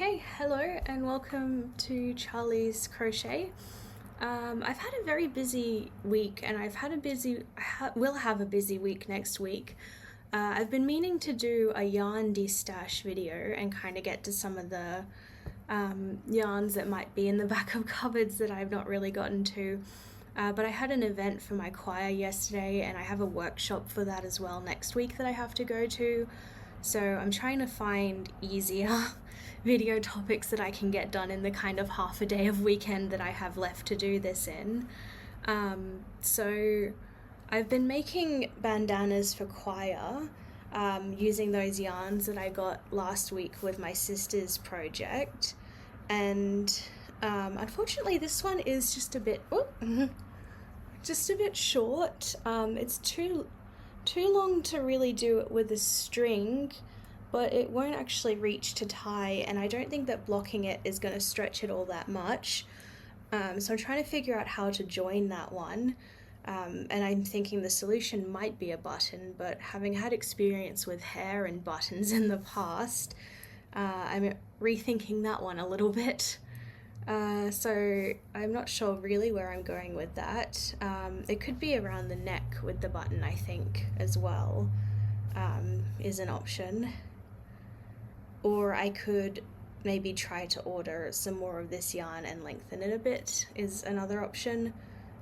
Okay, hello and welcome to Charlie's Crochet. I've had a very busy week and will have a busy week next week. I've been meaning to do a yarn de-stash video and kind of get to some of the yarns that might be in the back of cupboards that I've not really gotten to. But I had an event for my choir yesterday and I have a workshop for that as well next week that I have to go to. So I'm trying to find easier video topics that I can get done in the kind of half a day of weekend that I have left to do this in. So I've been making bandanas for choir using those yarns that I got last week with my sister's project. And unfortunately this one is just a bit short. It's too long to really do it with a string, but it won't actually reach to tie, and I don't think that blocking it is going to stretch it all that much. So I'm trying to figure out how to join that one, and I'm thinking the solution might be a button, but having had experience with hair and buttons in the past, I'm rethinking that one a little bit. So I'm not sure really where I'm going with that. It could be around the neck with the button, I think, as well, is an option. Or I could maybe try to order some more of this yarn and lengthen it a bit is another option.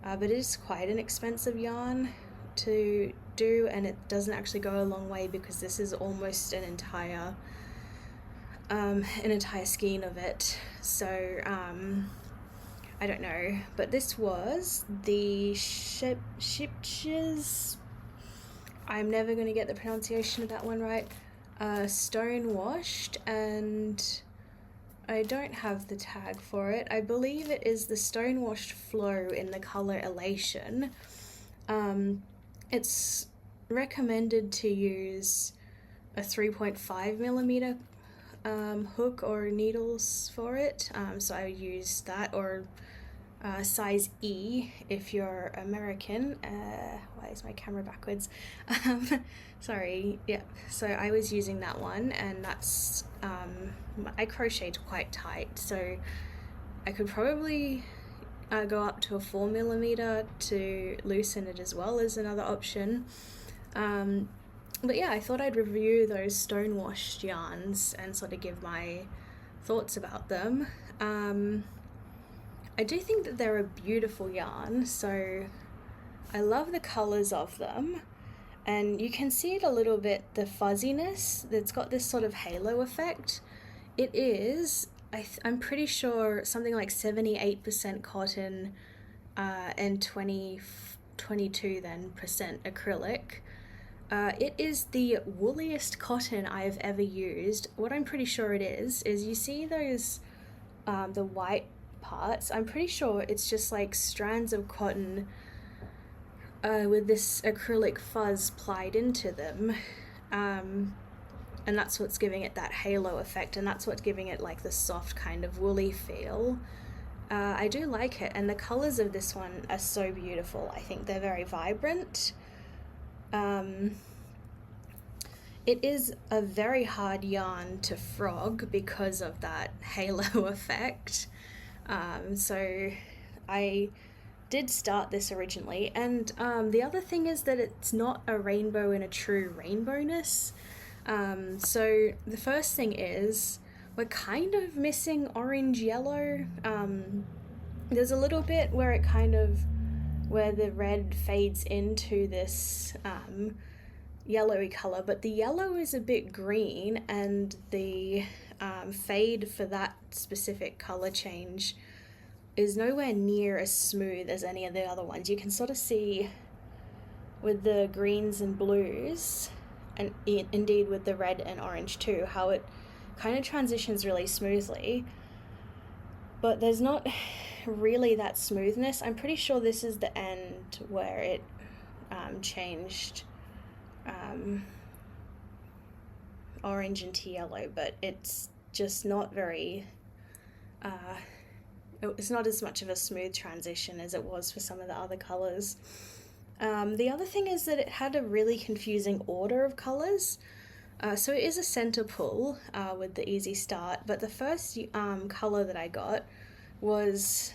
But it is quite an expensive yarn to do, and it doesn't actually go a long way because this is almost an entire skein of it. So I don't know, but this was the Shipches. I'm never going to get the pronunciation of that one right. Stone washed, and I don't have the tag for it. I believe it is the stone washed flow in the color Elation. It's recommended to use a 3.5 millimeter hook or needles for it, so I use that, or size E if you're American. Why is my camera backwards? Sorry, yeah, so I was using that one, and that's I crocheted quite tight, so I could probably go up to a 4 millimeter to loosen it as well as another option. But yeah, I thought I'd review those stone washed yarns and sort of give my thoughts about them. I do think that they're a beautiful yarn, so I love the colours of them, and you can see it a little bit, the fuzziness, that's got this sort of halo effect. It is, I'm pretty sure, something like 78% cotton and 22% acrylic. It is the wooliest cotton I have ever used. What I'm pretty sure it is you see those, the white parts, I'm pretty sure it's just like strands of cotton with this acrylic fuzz plied into them. And that's what's giving it that halo effect, and that's what's giving it like the soft kind of woolly feel. I do like it, and the colours of this one are so beautiful. I think they're very vibrant. It is a very hard yarn to frog because of that halo effect. So I did start this originally, and the other thing is that it's not a rainbow in a true rainbowness. So the first thing is we're kind of missing orange yellow. There's a little bit where where the red fades into this yellowy color, but the yellow is a bit green, and the fade for that specific color change is nowhere near as smooth as any of the other ones. You can sort of see with the greens and blues, and indeed with the red and orange too, how it kind of transitions really smoothly, but there's not really that smoothness. I'm pretty sure this is the end where it changed orange into yellow, but it's just not very it's not as much of a smooth transition as it was for some of the other colors. The other thing is that it had a really confusing order of colors. So it is a center pull with the easy start, but the first color that I got was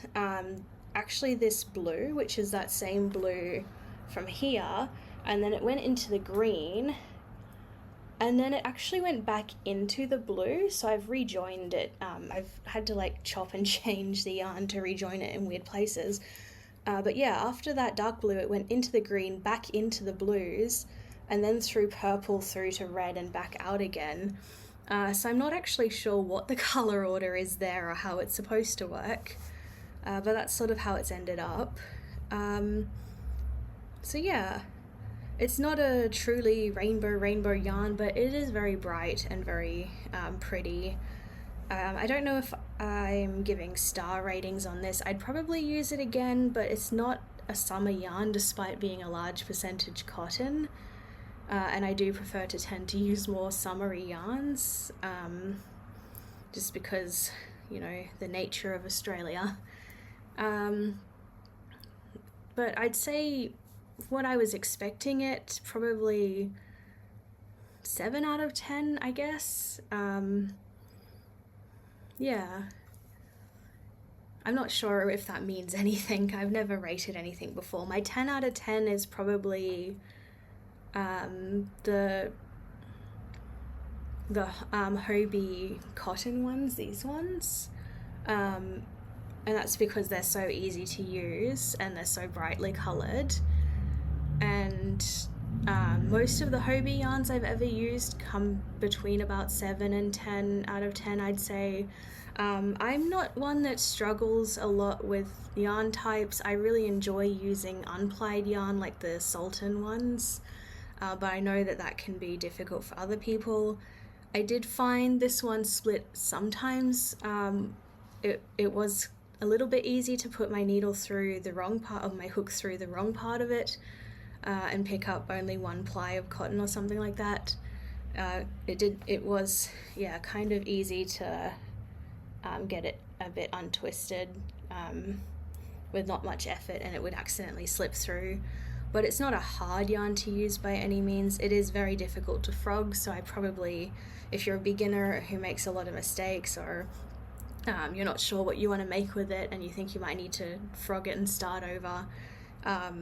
actually this blue, which is that same blue from here, and then it went into the green, and then it actually went back into the blue, so I've rejoined it. I've had to like chop and change the yarn to rejoin it in weird places. But yeah, after that dark blue, it went into the green, back into the blues, and then through purple through to red and back out again. So I'm not actually sure what the colour order is there or how it's supposed to work, but that's sort of how it's ended up. So yeah, it's not a truly rainbow yarn, but it is very bright and very pretty. I don't know if I'm giving star ratings on this. I'd probably use it again, but it's not a summer yarn despite being a large percentage cotton. And I do prefer to tend to use more summery yarns, just because, you know, the nature of Australia. But I'd say what I was expecting it, probably 7 out of 10, I guess. Yeah. I'm not sure if that means anything. I've never rated anything before. My 10 out of 10 is probably the Hobie cotton ones, these ones. And that's because they're so easy to use and they're so brightly coloured. And most of the Hobie yarns I've ever used come between about 7 and 10 out of 10, I'd say. I'm not one that struggles a lot with yarn types. I really enjoy using unplied yarn like the Sultan ones, but I know that can be difficult for other people. I did find this one split sometimes. It was a little bit easy to put my needle through the wrong part of my hook through the wrong part of it, and pick up only one ply of cotton or something like that. It was kind of easy to get it a bit untwisted with not much effort, and it would accidentally slip through. But it's not a hard yarn to use by any means. It is very difficult to frog, so I probably, if you're a beginner who makes a lot of mistakes, or you're not sure what you want to make with it and you think you might need to frog it and start over,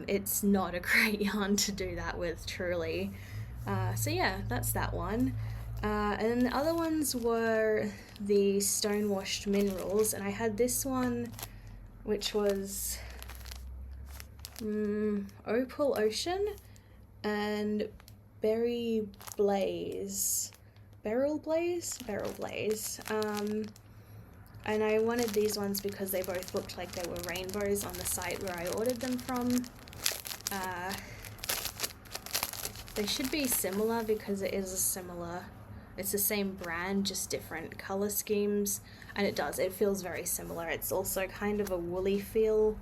it's not a great yarn to do that with, truly. So yeah, that's that one. And then the other ones were the Stonewashed Minerals, and I had this one, which was Opal Ocean and Beryl Blaze. And I wanted these ones because they both looked like they were rainbows on the site where I ordered them from. They should be similar because it's the same brand, just different color schemes, and it feels very similar. It's also kind of a woolly feel.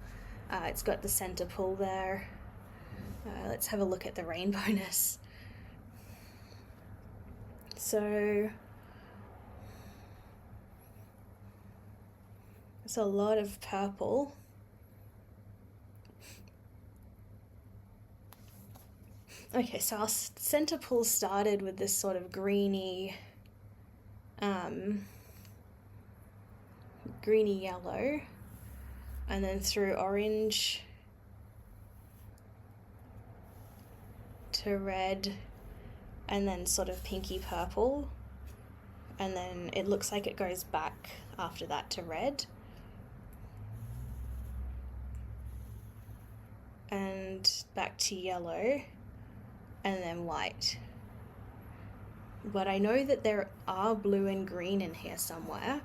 It's got the center pull there. Let's have a look at the rainbowness. So it's a lot of purple. Okay, so our center pull started with this sort of greeny yellow, and then through orange to red, and then sort of pinky purple, and then it looks like it goes back after that to red, and back to yellow, and then white. But I know that there are blue and green in here somewhere,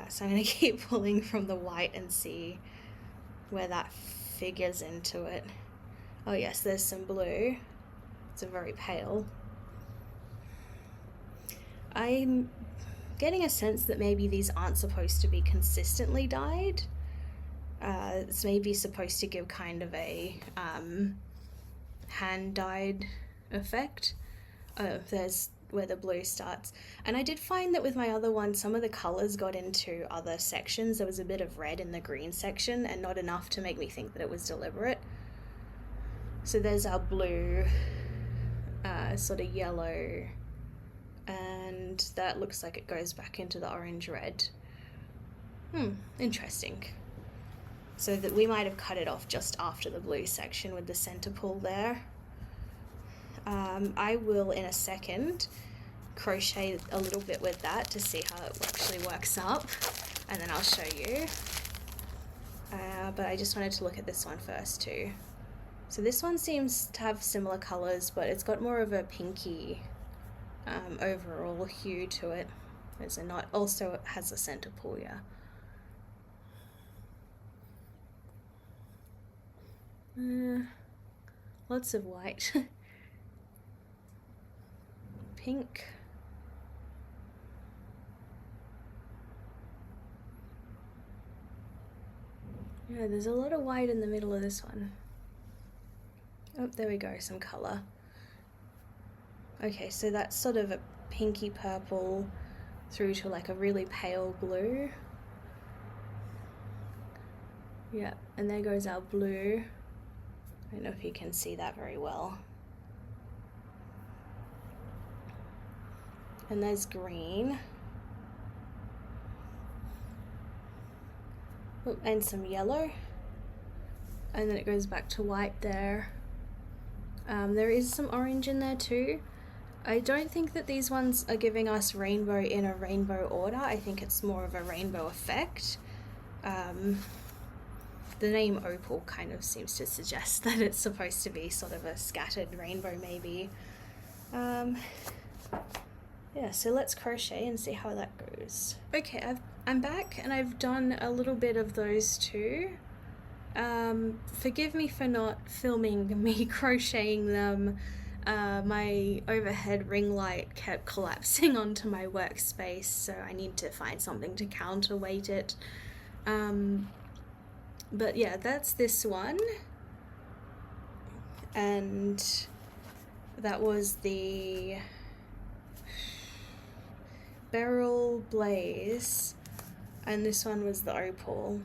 so I'm going to keep pulling from the white and see where that figures into it. Oh yes, there's some blue. It's a very pale. I'm getting a sense that maybe these aren't supposed to be consistently dyed. It's maybe supposed to give kind of a hand-dyed effect. There's where the blue starts. And I did find that with my other one, some of the colours got into other sections. There was a bit of red in the green section and not enough to make me think that it was deliberate. So there's our blue, sort of yellow, and that looks like it goes back into the orange red. Interesting. So that we might have cut it off just after the blue section with the center pull there. I will in a second crochet a little bit with that to see how it actually works up, and then I'll show you. But I just wanted to look at this one first too. So this one seems to have similar colors, but it's got more of a pinky overall hue to it. There's a knot. Also, it has a center pull, yeah. Lots of white. Pink. Yeah, there's a lot of white in the middle of this one. Oh, there we go, some color. Okay, so that's sort of a pinky purple through to like a really pale blue. Yeah, and there goes our blue. I don't know if you can see that very well. And there's green. Oh, and some yellow. And then it goes back to white there. There is some orange in there too. I don't think that these ones are giving us rainbow in a rainbow order. I think it's more of a rainbow effect. The name opal kind of seems to suggest that it's supposed to be sort of a scattered rainbow maybe. Yeah, so let's crochet and see how that goes. Okay, I'm back and I've done a little bit of those too. Forgive me for not filming me crocheting them. My overhead ring light kept collapsing onto my workspace, so I need to find something to counterweight it. But yeah, that's this one. And that was the Beryl Blaze, and this one was the opal.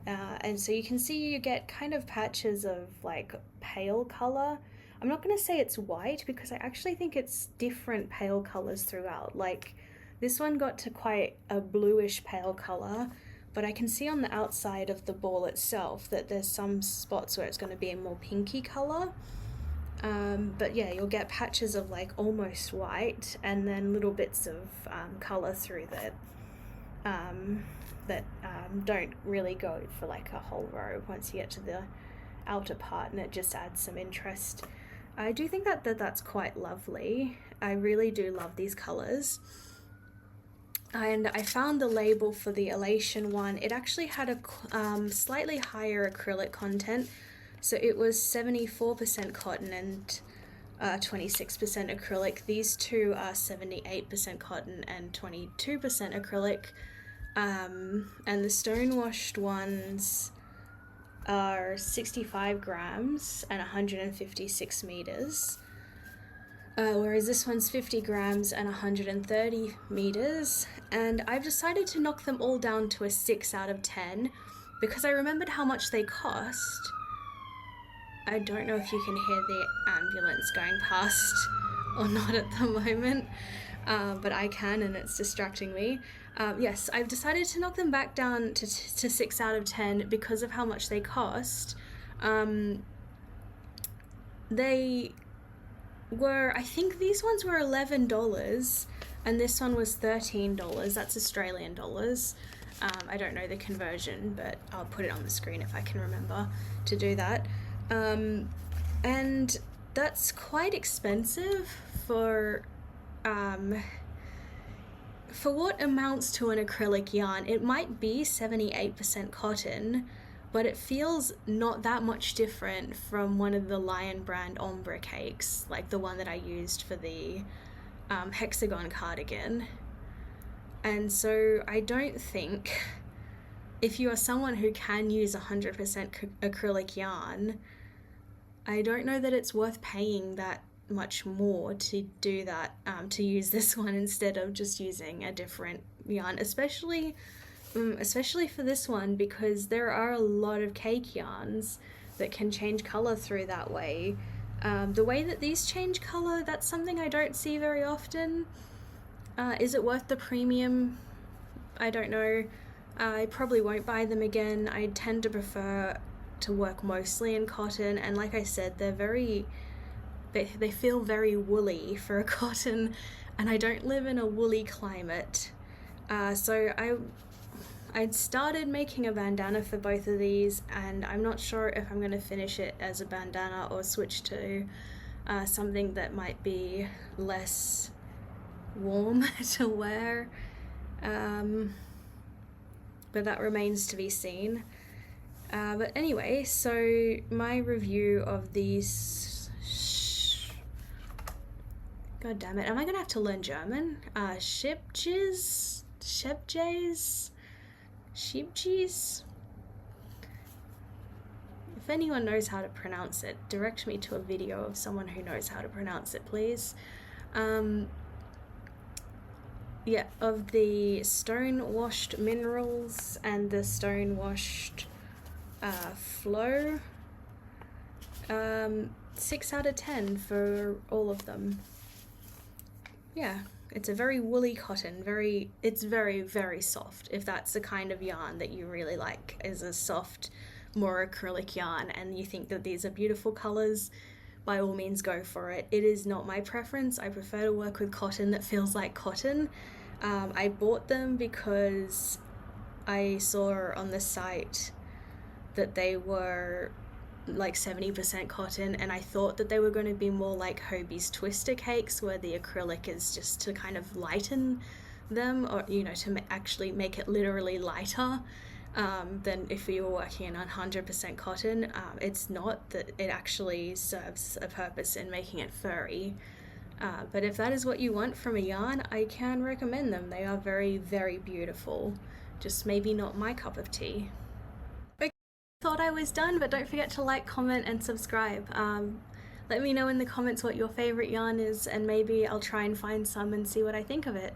And so you can see you get kind of patches of like pale color. I'm not going to say it's white because I actually think it's different pale colors throughout. Like this one got to quite a bluish pale color, but I can see on the outside of the ball itself that there's some spots where it's going to be a more pinky color. But yeah, you'll get patches of like almost white and then little bits of color through that don't really go for like a whole row once you get to the outer part, and it just adds some interest. I do think that's quite lovely. I really do love these colors. And I found the label for the Elation one. It actually had a slightly higher acrylic content. So it was 74% cotton and 26% acrylic. These two are 78% cotton and 22% acrylic. And the stone-washed ones are 65 grams and 156 meters. Whereas this one's 50 grams and 130 meters. And I've decided to knock them all down to a 6 out of 10 because I remembered how much they cost. I don't know if you can hear the ambulance going past or not at the moment, but I can, and it's distracting me. Yes, I've decided to knock them back down to 6 out of 10 because of how much they cost. They were, I think these ones were $11 and this one was $13. That's Australian dollars. I don't know the conversion, but I'll put it on the screen if I can remember to do that. And that's quite expensive for what amounts to an acrylic yarn. It might be 78% cotton, but it feels not that much different from one of the Lion brand ombre cakes, like the one that I used for the hexagon cardigan. And so I don't think, if you are someone who can use 100% acrylic yarn, I don't know that it's worth paying that much more to do that, to use this one instead of just using a different yarn, especially for this one, because there are a lot of cake yarns that can change color through that way. The way that these change colour, that's something I don't see very often. Is it worth the premium? I don't know. I probably won't buy them again. I tend to prefer to work mostly in cotton, and like I said, they feel very woolly for a cotton, and I don't live in a woolly climate. So I'd started making a bandana for both of these, and I'm not sure if I'm going to finish it as a bandana or switch to something that might be less warm to wear. But that remains to be seen. But anyway, so my review of these. God damn it! Am I gonna have to learn German? Shipjes, sheepjes. If anyone knows how to pronounce it, direct me to a video of someone who knows how to pronounce it, please. Yeah, of the stone washed minerals and the stone washed flow. 6 out of 10 for all of them. Yeah, it's a very woolly cotton. It's very, very soft. If that's the kind of yarn that you really like, is a soft, more acrylic yarn, and you think that these are beautiful colors, by all means go for it. It is not my preference. I prefer to work with cotton that feels like cotton. I bought them because I saw on the site that they were like 70% cotton, and I thought that they were going to be more like Hobie's Twister cakes, where the acrylic is just to kind of lighten them, or to actually make it literally lighter than if you were working in 100% cotton. It's not that it actually serves a purpose in making it furry. But if that is what you want from a yarn, I can recommend them. They are very, very beautiful. Just maybe not my cup of tea. Okay, thought I was done, but don't forget to like, comment, and subscribe. Let me know in the comments what your favorite yarn is, and maybe I'll try and find some and see what I think of it.